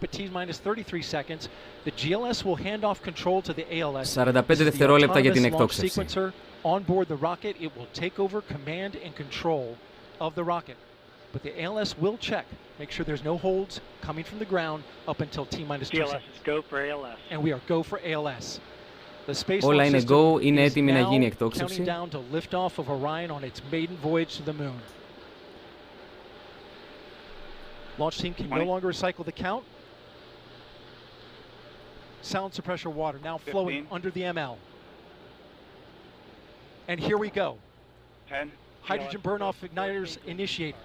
at T-minus 33 seconds. The GLS will hand off control to the ALS. 45 δευτερόλεπτα για την εκτόξευση. On board the rocket, it will take over command and control of the rocket. But the ALS will check, make sure there's no holds coming from the ground up until T-minus 2 seconds. Go for ALS. And we are go for ALS. The space Όλα είναι go, είναι is έτοιμη να γίνει now εκτόξευση. counting down to lift off of Orion on its maiden voyage to the moon. Launch team can no longer recycle the count. Sound suppressor water now flowing under the ML. And here we go. 10. Hydrogen burn-off igniters initiate.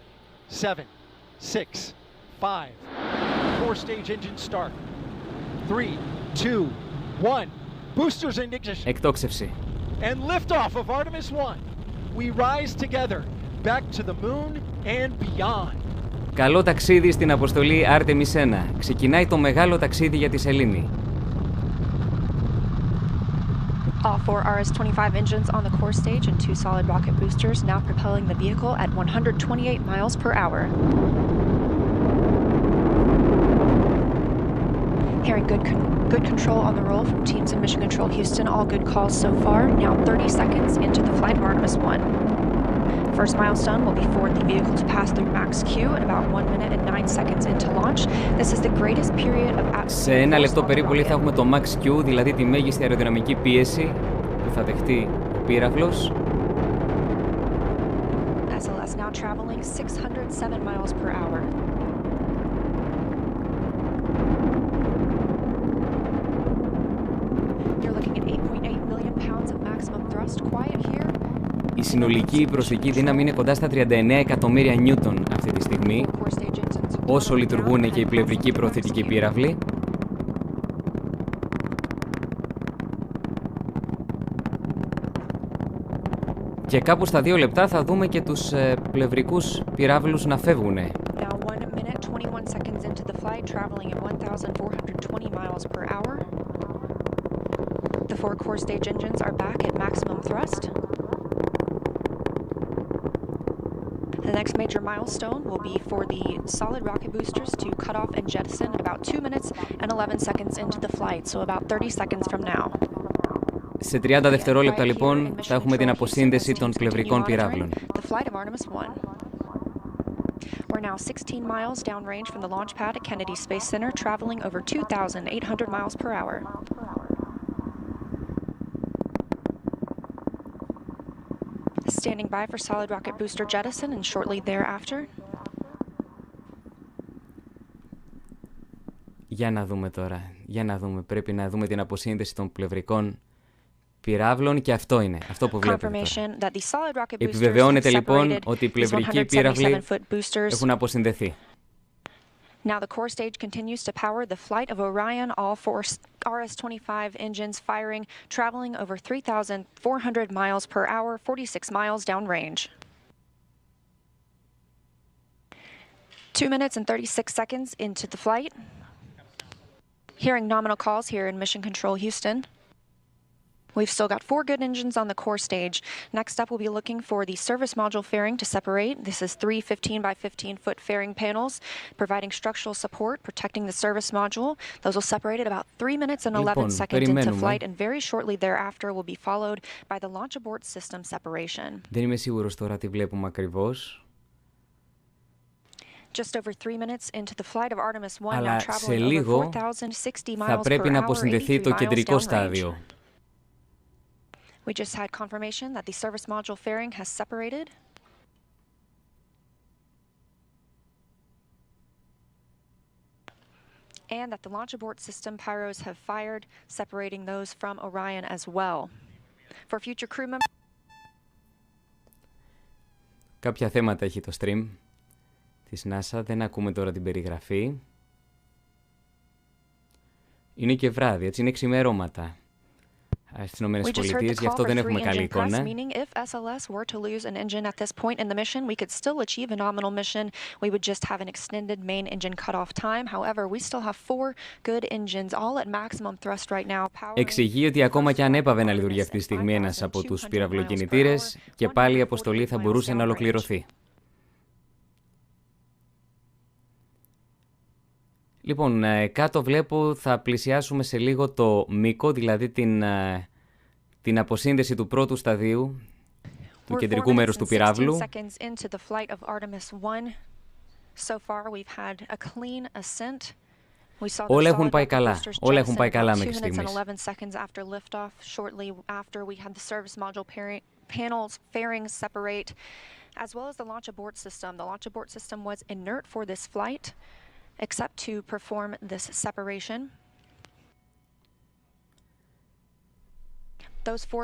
7, 6, 5. 4-stage engine start. 3, 2, 1. Boosters in ignition. Εκτόξευση. And liftoff of Artemis 1. We rise together back to the moon and beyond. Καλό ταξίδι στην αποστολή Artemis 1. Ξεκινάει το μεγάλο ταξίδι για τη σελήνη. All 4 RS-25 engines on the core stage and 2 solid rocket boosters now propelling the vehicle at 128 miles per hour. Hearing good control on the roll from teams in Mission Control Houston. All good calls so far. Now 30 seconds into the flight of Artemis 1. First milestone will be for the vehicle to pass through max Q at about 1 minute and 9 seconds into launch. This is the greatest period of atmosphere. Σε ένα λεπτό περίπου θα έχουμε το max Q, δηλαδή τη μέγιστη αεροδυναμική πίεση που θα δεχτεί ο πύραυλος. SLS now traveling 607 miles per hour. You're looking at 8.8 million pounds of maximum thrust. Quiet here. Η συνολική προσθετική δύναμη είναι κοντά στα 39 εκατομμύρια νιούτον αυτή τη στιγμή, όσο λειτουργούν και οι πλευρικοί προωθητικοί πύραυλοι. Και κάπου στα 2 λεπτά θα δούμε και τους πλευρικούς πυράβλους να φεύγουν. The 4 core stage engines are back at maximum thrust. The next major milestone will be for the solid rocket boosters to cut off and jettison at about 2 minutes and 11 seconds into the flight, so about 30 seconds from now. Σε 30 δευτερόλεπτα λοιπόν θα έχουμε την αποσύνδεση των πλευρικών πυράβλων. The flight of Artemis 1. We're now 16 miles downrange from the launch pad at Kennedy Space Center, traveling over 2,800 miles per hour. Standing by for solid rocket booster jettison and shortly thereafter. Για να δούμε τώρα. Για να δούμε. Πρέπει να δούμε την αποσύνδεση των πλευρικών πυράβλων και αυτό είναι. Αυτό που βλέπετε τώρα. Επιβεβαιώνεται λοιπόν ότι οι πλευρικοί πύραυλοι έχουν αποσυνδεθεί. Now the core stage continues to power the flight of Orion, all 4 RS-25 engines firing, traveling over 3,400 miles per hour, 46 miles downrange. 2 minutes and 36 seconds into the flight. Hearing nominal calls here in Mission Control Houston. We've still got 4 good engines on the core stage. Next up, we'll be looking for the service module fairing to separate. This is 3 15 by 15 foot fairing panels, providing structural support, protecting the service module. Those will separate at about 3 minutes and 11 seconds into flight, and very shortly thereafter will be followed by the launch abort system separation. Δεν είμαι σίγουρος τώρα τι βλέπουμε ακριβώς. Just over 3 minutes into the flight of Artemis 1, Αλλά now σε traveling over λίγο 4,060 θα miles πρέπει per να hour, αποσυνδεθεί 83 το miles κεντρικό downrange. στάδιο. We just had confirmation that the service module fairing has separated. And that the launch abort system pyros have fired, separating those from Orion as well. For future crew members. Κάποια θέματα έχει το stream της NASA, δεν ακούμε τώρα την περιγραφή. Είναι και βράδυ, έτσι είναι ξημερώματα στις Ηνωμένες Πολιτείες, γι' αυτό δεν έχουμε καλή εικόνα. Εξηγεί ότι ακόμα και αν έπαβε να λειτουργεί αυτή τη στιγμή ένας από τους πυραυλοκινητήρες, και πάλι η αποστολή θα μπορούσε να ολοκληρωθεί. Λοιπόν, κάτω βλέπω θα πλησιάσουμε σε λίγο το μήκο, δηλαδή την αποσύνδεση του πρώτου σταδίου, του κεντρικού μέρους του πυράβλου. Όλα έχουν πάει καλά. Όλα έχουν πάει καλά μέχρι στιγμής. As well as the launch abort system. The launch abort system was inert for this flight, except to perform this separation.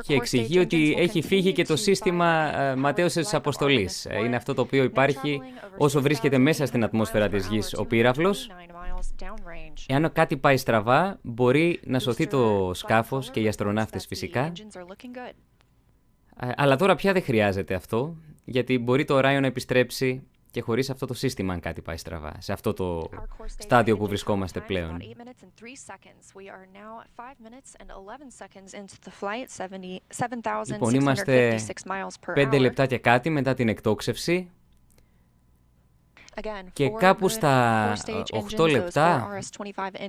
Και εξηγεί ότι έχει φύγει και το σύστημα ματέωσης της αποστολής. Είναι αυτό το οποίο υπάρχει όσο βρίσκεται μέσα στην ατμόσφαιρα της Γης ο πύραυλος. Εάν κάτι πάει στραβά, μπορεί να σωθεί το σκάφος και οι αστροναύτες φυσικά. Αλλά τώρα πια δεν χρειάζεται αυτό, γιατί μπορεί το Orion να επιστρέψει και χωρίς αυτό το σύστημα αν κάτι πάει στραβά, σε αυτό το στάδιο που βρισκόμαστε πλέον. Λοιπόν, είμαστε 5 λεπτά και κάτι μετά την εκτόξευση και κάπου στα 8 λεπτά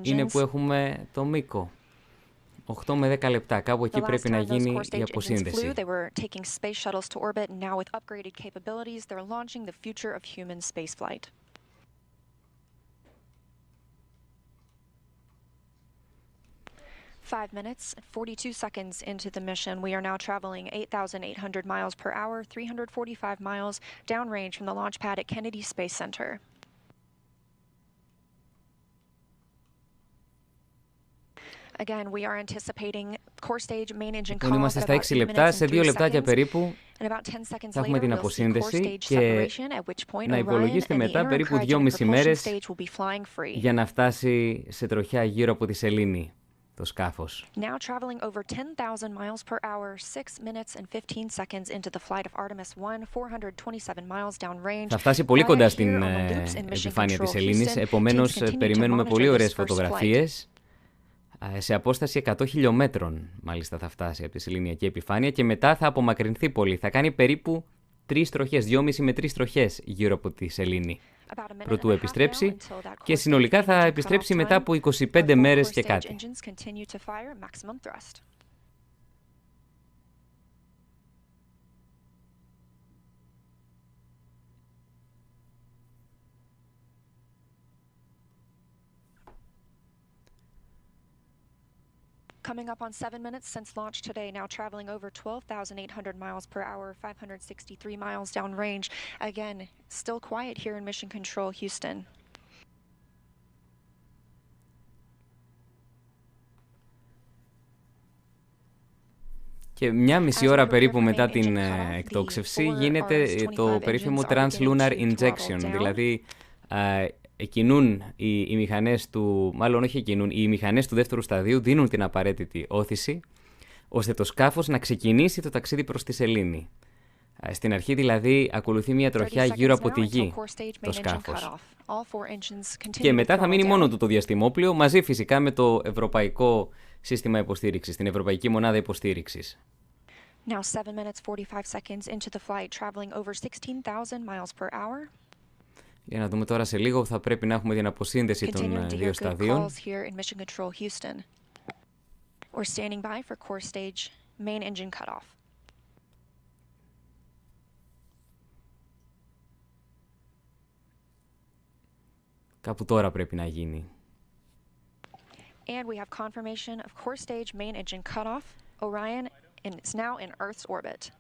είναι που έχουμε το μήκο. 8 με 10 λεπτά, κάπου εκεί πρέπει να γίνει η αποσύνδεση. Five minutes, 42 seconds into the mission, we are now traveling 8,800 miles per hour, 345 miles downrange from the launch pad at Kennedy Space Center. Again, we are anticipating core stage main engine cutoff. Είμαστε στα 6 λεπτά, σε 2 λεπτάκια περίπου θα έχουμε την αποσύνδεση και να υπολογίσετε μετά περίπου 2,5 μέρες για να φτάσει σε τροχιά γύρω από τη σελήνη το σκάφος. Now traveling over 10,000 miles per hour, 6 minutes and 15 seconds into the flight of Artemis 1, 427 miles downrange. Θα φτάσει πολύ κοντά στην επιφάνεια της σελήνης, επομένως περιμένουμε πολύ ωραίες φωτογραφίες. Σε απόσταση 100 χιλιόμετρων μάλιστα θα φτάσει από τη σεληνιακή επιφάνεια και μετά θα απομακρυνθεί πολύ. Θα κάνει περίπου 3 τροχές, 2,5 με 3 τροχές γύρω από τη σελήνη προτού επιστρέψει και συνολικά θα επιστρέψει μετά από 25 μέρες και κάτι. Coming up on 7 minutes since launch today, now traveling over 12,800 miles per hour, 563 miles downrange. Again, still quiet here in Mission Control, Houston. Και μια μισή ώρα περίπου μετά την εκτόξευση γίνεται το περίφημο Trans-Lunar Injection, δηλαδή εκκινούν οι μηχανές του, μάλλον όχι εκκινούν, οι μηχανές του δεύτερου σταδίου δίνουν την απαραίτητη όθηση ώστε το σκάφος να ξεκινήσει το ταξίδι προς τη σελήνη. Στην αρχή δηλαδή ακολουθεί μια τροχιά γύρω από τη γη το σκάφος. Και μετά θα μείνει μόνο του το διαστημόπλιο μαζί φυσικά με το ευρωπαϊκό σύστημα υποστήριξης, την ευρωπαϊκή μονάδα υποστήριξης. Now 7 minutes 45 seconds into the flight, traveling over 16,000 miles per hour. Για να δούμε τώρα σε λίγο, θα πρέπει να έχουμε την αποσύνδεση των δύο σταδίων. Κάπου τώρα πρέπει να γίνει. And we have confirmation of core stage main engine cutoff. Orion is now in Earth's orbit.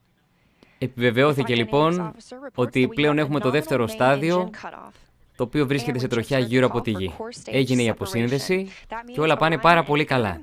Επιβεβαιώθηκε λοιπόν ότι πλέον έχουμε το δεύτερο στάδιο, το οποίο βρίσκεται σε τροχιά γύρω από τη Γη. Έγινε η αποσύνδεση και όλα πάνε πάρα πολύ καλά.